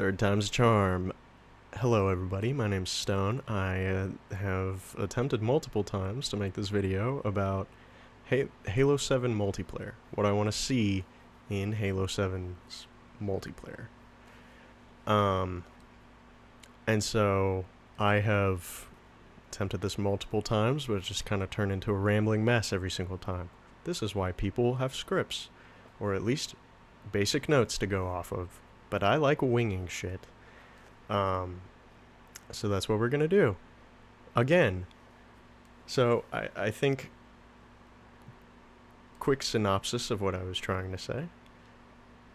Third time's a charm. Hello everybody, my name's Stone. I have attempted multiple times to make this video about Halo 7 multiplayer. What I want to see in Halo 7's multiplayer. And so I have attempted this multiple times, but it just kind of turned into a rambling mess every single time. This is why people have scripts, or at least basic notes to go off of. But I like winging shit. So that's what we're gonna do. Again. So I think quick synopsis of what I was trying to say.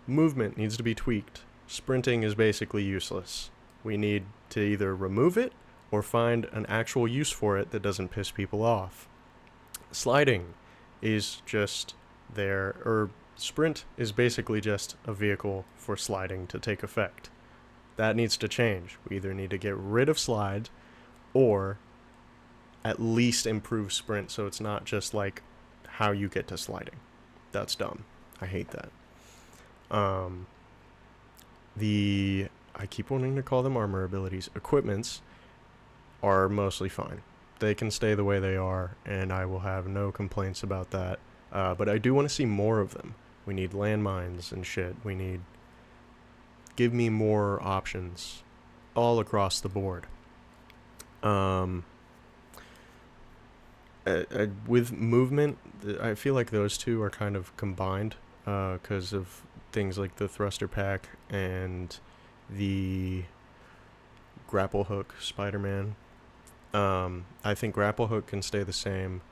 Movement needs to be tweaked. Sprinting is basically useless. We need to either remove it or find an actual use for it that doesn't piss people off. Sliding is just there, or sprint is basically just a vehicle for sliding to take effect. That needs to change. We either need to get rid of slide or at least improve sprint so it's not just like how you get to sliding. That's dumb. I hate that. I keep wanting to call them armor abilities. Equipments are mostly fine. They can stay the way they are, and I will have no complaints about that. But I do want to see more of them. We need landmines and shit. Give me more options all across the board. With movement, I feel like those two are kind of combined because of things like the thruster pack and the grapple hook Spider-Man. I think grapple hook can stay the same.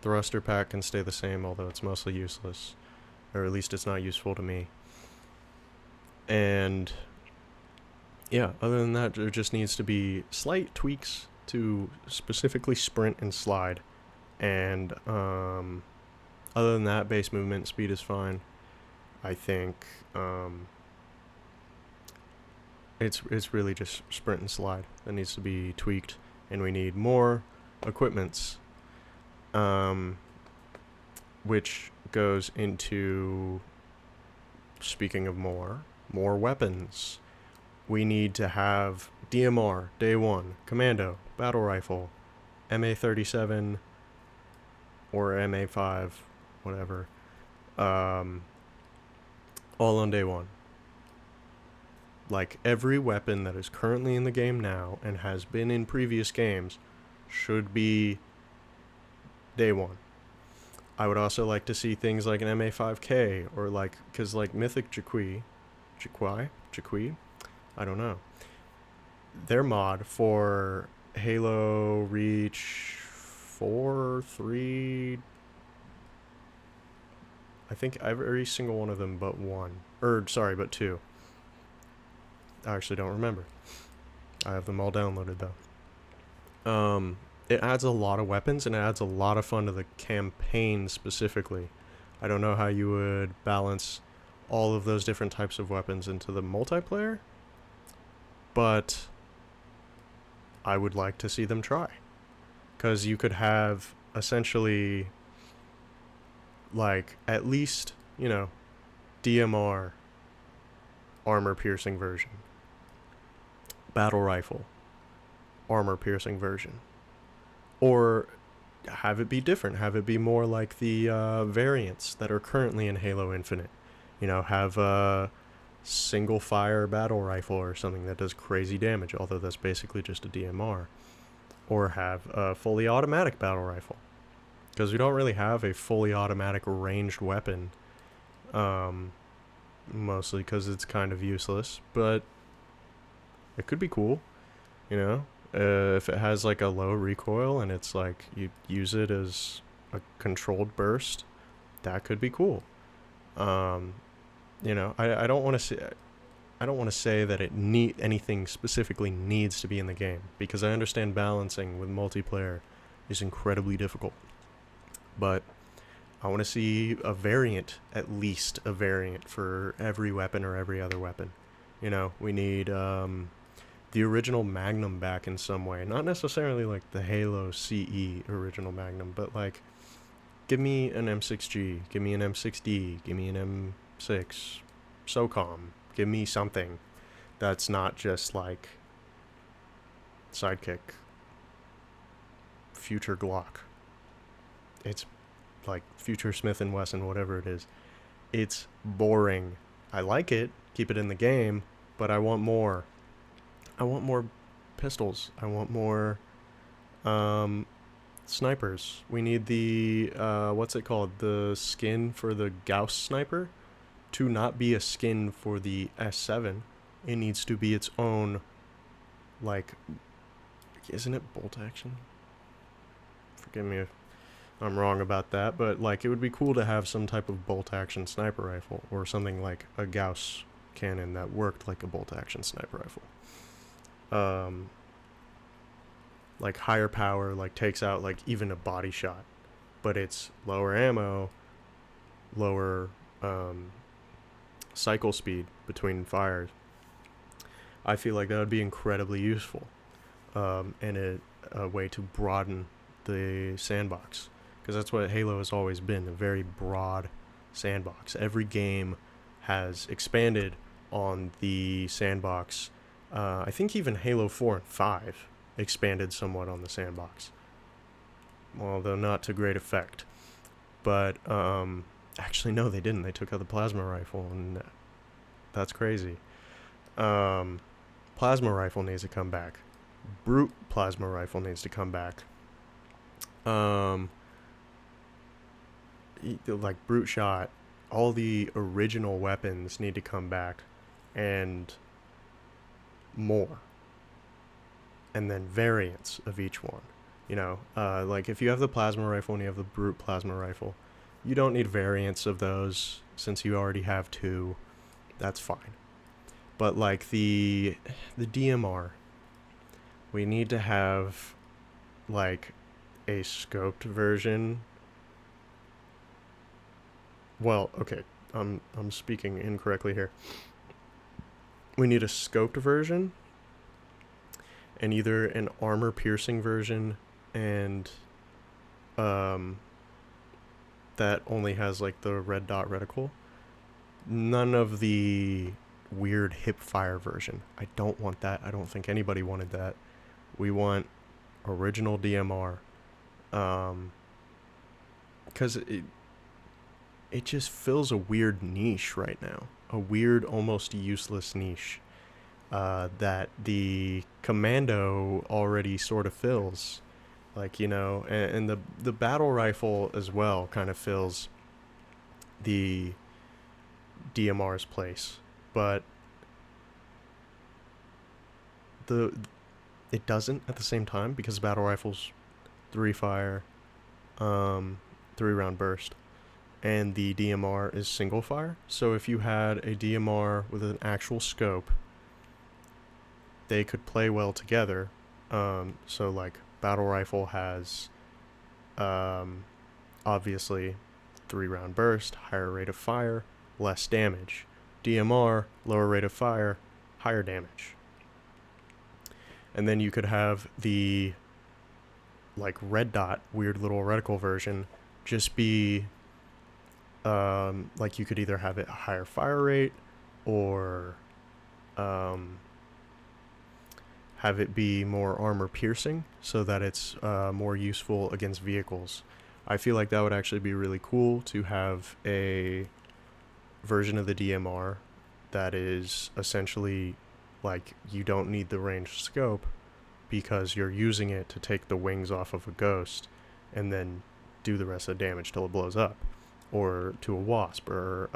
Thruster pack can stay the same, although it's mostly useless, or at least it's not useful to me. And yeah, other than that, there just needs to be slight tweaks to specifically sprint and slide. And other than that, base movement speed is fine. I think it's really just sprint and slide that needs to be tweaked, and we need more equipments, which goes into, speaking of more weapons. We need to have DMR, Day 1, Commando, Battle Rifle, MA-37, or MA-5, whatever, all on Day 1. Like, every weapon that is currently in the game now, and has been in previous games, should be Day 1. I would also like to see things like an MA5K, or like, because like Mythic Jaqui, I don't know. Their mod for Halo Reach 4, 3, I think every single one of them but but 2. I actually don't remember. I have them all downloaded though. It adds a lot of weapons and it adds a lot of fun to the campaign specifically. I don't know how you would balance all of those different types of weapons into the multiplayer, but I would like to see them try. Because you could have essentially, like, at least, DMR armor piercing version. Battle rifle armor piercing version. Or have it be different. Have it be more like the variants that are currently in Halo Infinite. Have a single fire battle rifle or something that does crazy damage, although that's basically just a DMR. Or have a fully automatic battle rifle. Because we don't really have a fully automatic ranged weapon. Mostly because it's kind of useless. But it could be cool, if it has like a low recoil and it's like you use it as a controlled burst, that could be cool. I don't want to say that anything specifically needs to be in the game, because I understand balancing with multiplayer is incredibly difficult. But I want to see at least a variant for every weapon or every other weapon. We need the original Magnum back in some way. Not necessarily like the Halo CE original Magnum, but like, give me an M6G, give me an M6D, give me an M6, SOCOM, Give me something that's not just like sidekick, future Glock. It's like future Smith and Wesson, whatever it is. It's boring. I like it, keep it in the game, but I want more. I want more pistols. I want more snipers. We need the what's it called? The skin for the Gauss sniper to not be a skin for the S7. It needs to be its own, like, isn't it bolt action? Forgive me if I'm wrong about that, but like it would be cool to have some type of bolt action sniper rifle or something like a Gauss cannon that worked like a bolt action sniper rifle. Like higher power, like takes out like even a body shot, but it's lower ammo, lower cycle speed between fires. I feel like that would be incredibly useful, and a way to broaden the sandbox, because that's what Halo has always been, a very broad sandbox. Every game has expanded on the sandbox. I think even Halo 4 and 5 expanded somewhat on the sandbox, although not to great effect. But actually, no, they didn't. They took out the plasma rifle, and that's crazy. Plasma rifle needs to come back. Brute plasma rifle needs to come back. Like brute shot, all the original weapons need to come back, and more. And then variants of each one. You know, like if you have the plasma rifle and you have the brute plasma rifle, you don't need variants of those since you already have two. That's fine. But like the DMR, we need to have like a scoped version. Well, okay, I'm speaking incorrectly here. We need a scoped version and either an armor piercing version and that only has like the red dot reticle. None of the weird hip fire version. I don't want that. I don't think anybody wanted that. We want original DMR, because it just fills a weird niche right now, a weird, almost useless niche that the Commando already sort of fills. Like, you know, and the battle rifle as well kind of fills the DMR's place, but it doesn't at the same time, because battle rifles 3 fire, 3-round burst, and the DMR is single fire. So if you had a DMR with an actual scope, they could play well together. So like battle rifle has obviously 3-round burst, higher rate of fire, less damage. DMR, lower rate of fire, higher damage. And then you could have the like red dot weird little reticle version just be like you could either have it a higher fire rate or have it be more armor piercing so that it's more useful against vehicles. I feel like that would actually be really cool to have a version of the DMR that is essentially like you don't need the ranged scope because you're using it to take the wings off of a ghost and then do the rest of the damage till it blows up, or to a wasp or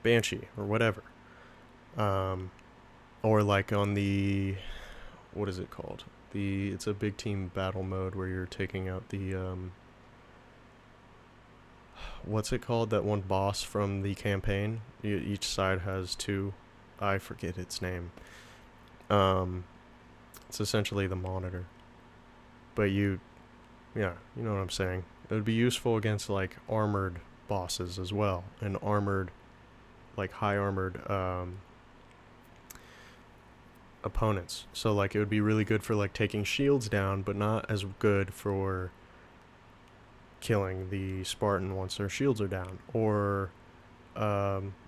banshee or whatever, or like on the, what is it called, it's a big team battle mode where you're taking out the what's it called, that one boss from the campaign? Each side has two. I forget its name. It's essentially the monitor. But yeah, you know what I'm saying. It would be useful against like armored bosses as well, and armored, like high armored opponents. So like it would be really good for like taking shields down, but not as good for killing the Spartan once their shields are down, or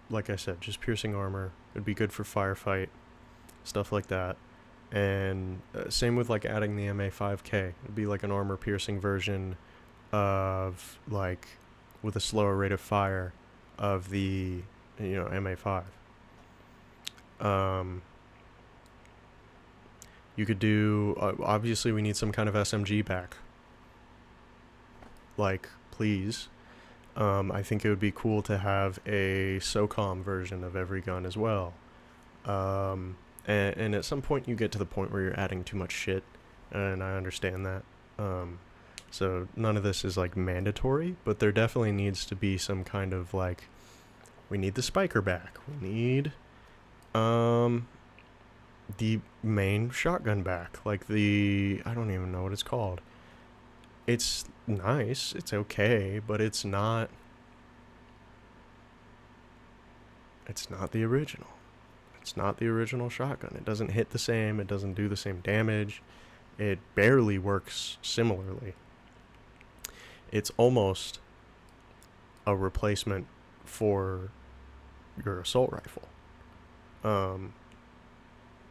like I said, just piercing armor. It'd be good for firefight, stuff like that. And same with like adding the MA5K. It'd be like an armor piercing version of like with a slower rate of fire of the MA5. You could do obviously we need some kind of SMG back. Like please. I think it would be cool to have a SOCOM version of every gun as well. And at some point you get to the point where you're adding too much shit, and I understand that. So none of this is like mandatory, but there definitely needs to be some kind of like, we need the spiker back. We need the main shotgun back. Like I don't even know what it's called. It's nice, it's okay, but it's not the original. It's not the original shotgun. It doesn't hit the same, it doesn't do the same damage. It barely works similarly. It's almost a replacement for your assault rifle.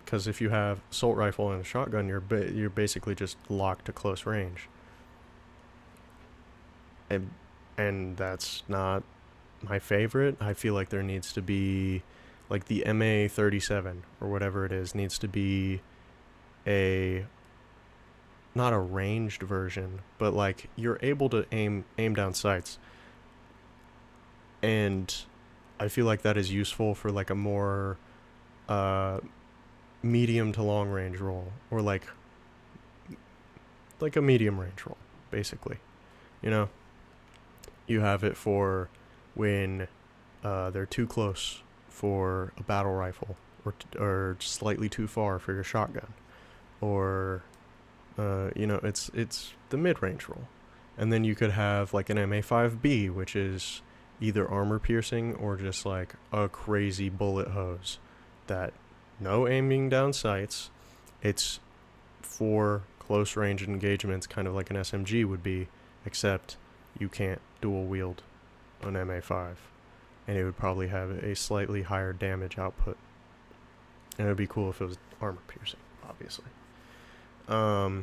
Because if you have assault rifle and a shotgun, you're basically just locked to close range. And that's not my favorite. I feel like there needs to be, like the MA37 or whatever it is, needs to be not a ranged version, but like you're able to aim down sights. And I feel like that is useful for like a more medium to long range role, or like a medium range role, basically. You have it for when they're too close for a battle rifle, or slightly too far for your shotgun, or it's the mid-range role. And then you could have like an MA5B, which is either armor piercing or just like a crazy bullet hose that no aiming down sights. It's for close range engagements, kind of like an SMG would be, except you can't dual wield an MA5, and it would probably have a slightly higher damage output. And it would be cool if it was armor piercing, obviously. I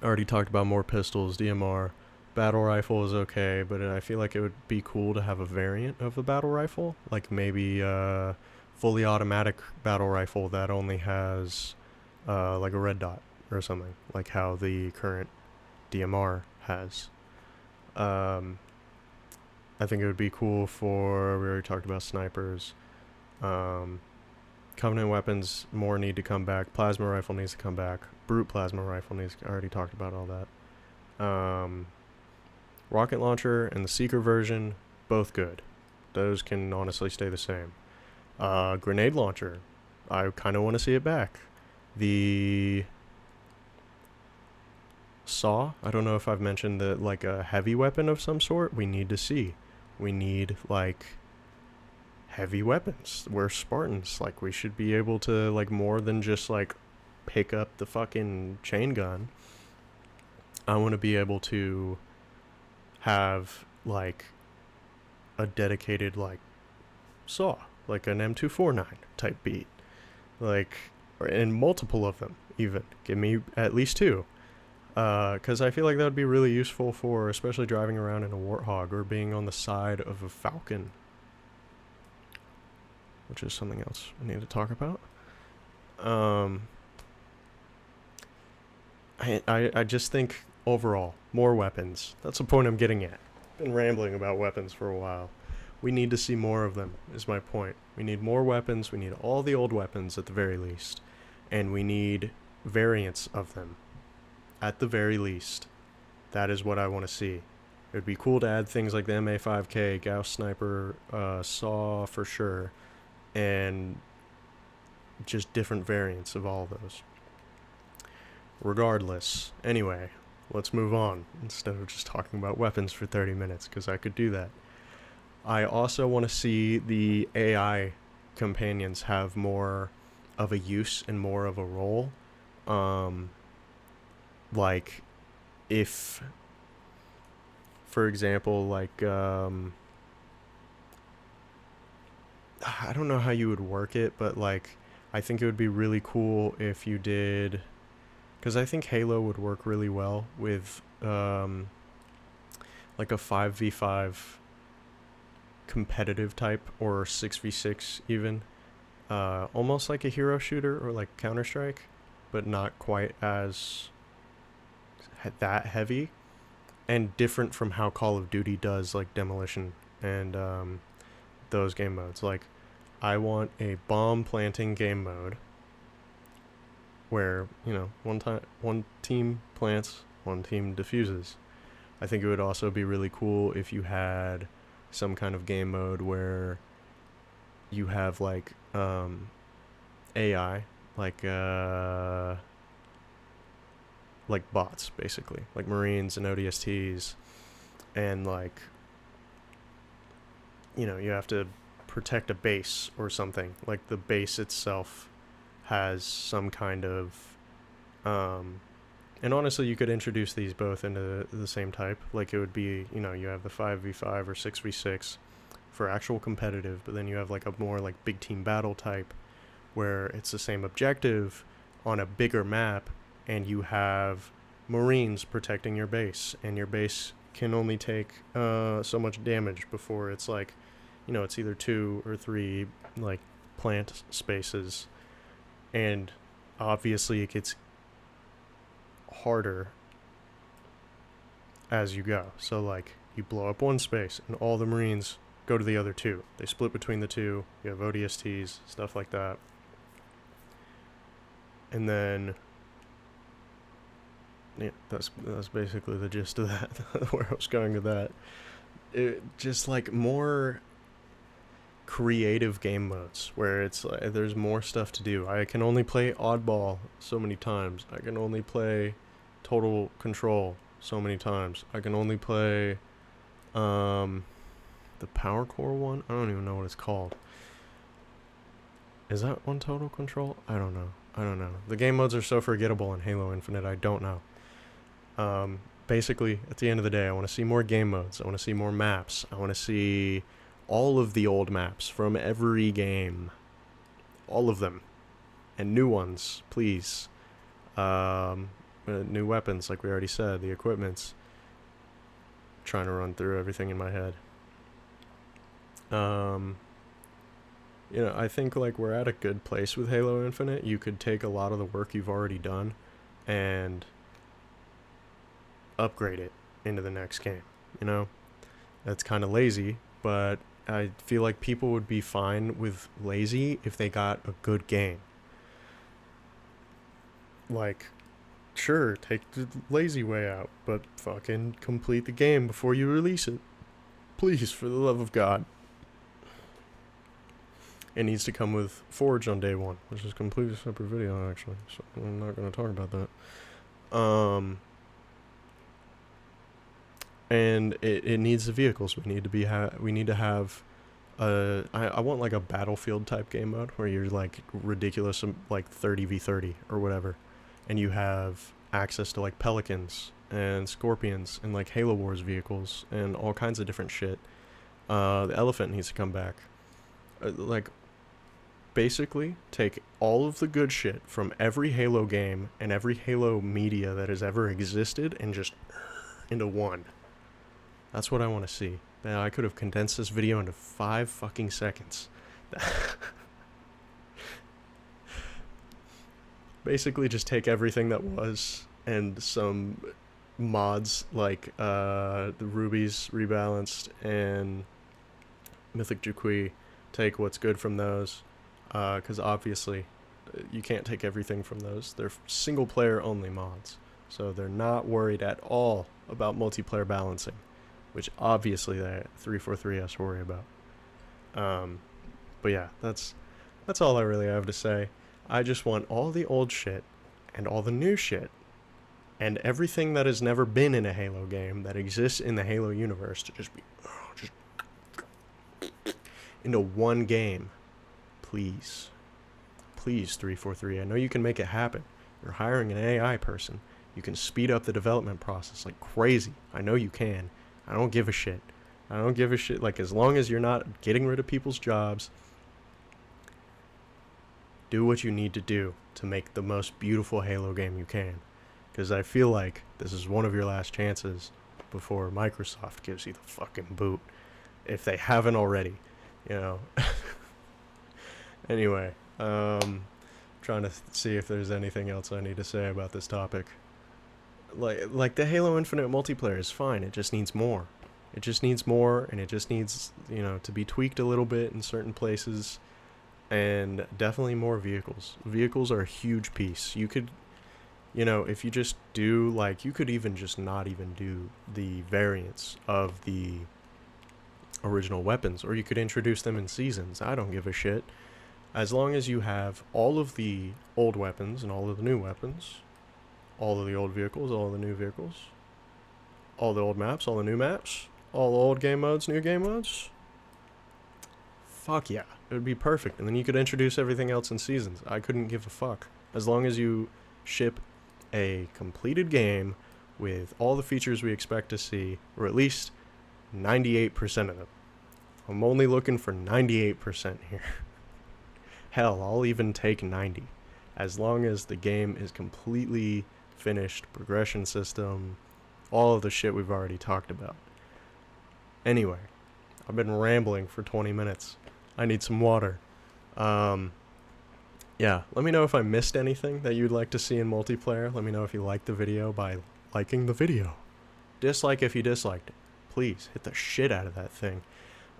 already talked about more pistols, DMR. Battle rifle is okay, but I feel like it would be cool to have a variant of the battle rifle, like maybe a fully automatic battle rifle that only has like a red dot or something, like how the current DMR has. I think it would be cool for, we already talked about snipers. Covenant weapons more need to come back. Plasma rifle needs to come back. Brute plasma rifle I already talked about all that. Rocket launcher and the Seeker version, both good. Those can honestly stay the same. Grenade launcher, I kind of want to see it back. The saw, I don't know if I've mentioned that, like a heavy weapon of some sort, we need to see. We need like heavy weapons. We're Spartans. Like, we should be able to, like, more than just like pick up the fucking chain gun. I want to be able to have like a dedicated like saw, like an M249 type beat, like, and multiple of them even. Give me at least two. Because I feel like that would be really useful for especially driving around in a Warthog or being on the side of a Falcon, which is something else we need to talk about. I just think overall, more weapons. That's the point I'm getting at. Been rambling about weapons for a while. We need to see more of them, is my point. We need more weapons. We need all the old weapons at the very least. And we need variants of them. At the very least, that is what I want to see. It would be cool to add things like the MA5K, Gauss Sniper, SAW for sure, and just different variants of all of those. Regardless, anyway, let's move on instead of just talking about weapons for 30 minutes, because I could do that. I also want to see the AI companions have more of a use and more of a role. Like, if, for example, like, I don't know how you would work it, but like I think it would be really cool if you did, because I think Halo would work really well with like a 5v5 competitive type, or 6v6 even, almost like a hero shooter or like Counter-Strike, but not quite as that heavy, and different from how Call of Duty does like demolition and those game modes. Like I want a bomb planting game mode where, one team plants, one team defuses. I think it would also be really cool if you had some kind of game mode where you have like AI, like bots basically, like Marines and ODSTs, and like you have to protect a base or something. Like the base itself has some kind of and honestly you could introduce these both into the same type. Like it would be, you have the 5v5 or 6v6 for actual competitive, but then you have like a more like big team battle type where it's the same objective on a bigger map, and you have Marines protecting your base, and your base can only take so much damage before it's like, it's either 2 or 3 like plant spaces, and obviously it gets harder as you go. So like you blow up one space and all the Marines go to the other 2. They split between the 2. You have ODSTs, stuff like that. And then yeah, that's basically the gist of that. Where I was going with that. It just like more creative game modes where it's like there's more stuff to do. I can only play Oddball so many times. I can only play Total Control so many times. I can only play the Power Core one. I don't even know what it's called. Is that one Total Control? I don't know. The game modes are so forgettable in Halo Infinite. I don't know. Basically, at the end of the day, I want to see more game modes. I want to see more maps. I want to see all of the old maps from every game. All of them. And new ones, please. New weapons, like we already said. The equipments. Trying to run through everything in my head. I think like we're at a good place with Halo Infinite. You could take a lot of the work you've already done and upgrade it into the next game. That's kind of lazy, but I feel like people would be fine with lazy if they got a good game. Like, sure, take the lazy way out, but fucking complete the game before you release it. Please, for the love of God. It needs to come with Forge on day one, which is a completely separate video, actually, so I'm not going to talk about that. And it needs the vehicles. We need to have I want like a Battlefield type game mode where you're like ridiculous, like 30v30 or whatever, and you have access to like Pelicans and Scorpions and like Halo Wars vehicles and all kinds of different shit. The elephant needs to come back. Like basically take all of the good shit from every Halo game and every Halo media that has ever existed and just into one. That's what I want to see. Now, I could have condensed this video into 5 fucking seconds. Basically just take everything that was and some mods like the Rubies Rebalanced and Mythic Juqui. Take what's good from those, because obviously you can't take everything from those. They're single player only mods, so they're not worried at all about multiplayer balancing, which obviously that 343 has to worry about. But yeah, that's all I really have to say. I just want all the old shit and all the new shit and everything that has never been in a Halo game that exists in the Halo universe to just be into one game. Please 343, I know you can make it happen. You're hiring an AI person. You can speed up the development process like crazy. I know you can. I don't give a shit. Like, as long as you're not getting rid of people's jobs do what you need to do to make the most beautiful Halo game you can. Because I feel like this is one of your last chances before Microsoft gives you the fucking boot. If they haven't already, you know. Anyway, trying to see if there's anything else I need to say about this topic. Like the Halo Infinite multiplayer is fine. It just needs more. It just needs more, and it just needs, you know, to be tweaked a little bit in certain places, and definitely more vehicles. Vehicles are a huge piece. You could, you know, if you just do, like, you could even just not even do the variants of the original weapons, or you could introduce them in seasons. I don't give a shit. As long as you have all of the old weapons and all of the new weapons, all of the old vehicles, all of the new vehicles, all the old maps, all the new maps, all the old game modes, new game modes, fuck yeah, it would be perfect. And then you could introduce everything else in seasons. I couldn't give a fuck. As long as you ship a completed game with all the features we expect to see, or at least 98% of them. I'm only looking for 98% here. Hell, I'll even take 90. As long as the game is completely finished, progression system, all of the shit we've already talked about. Anyway, I've been rambling for 20 minutes. I need some water. Yeah, let me know if I missed anything that you'd like to see in multiplayer. Let me know if you liked the video by liking the video. Dislike if you disliked it. Please, hit the shit out of that thing.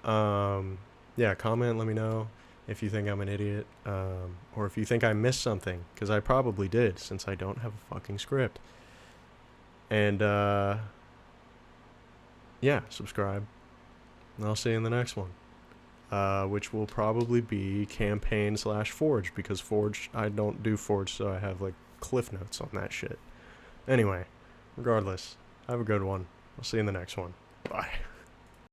Yeah, comment, let me know if you think I'm an idiot, or if you think I missed something, because I probably did, since I don't have a fucking script. And, yeah, subscribe, and I'll see you in the next one, which will probably be campaign/Forge, because Forge, I don't do Forge, so I have, like, cliff notes on that shit. Anyway, regardless, have a good one. I'll see you in the next one. Bye.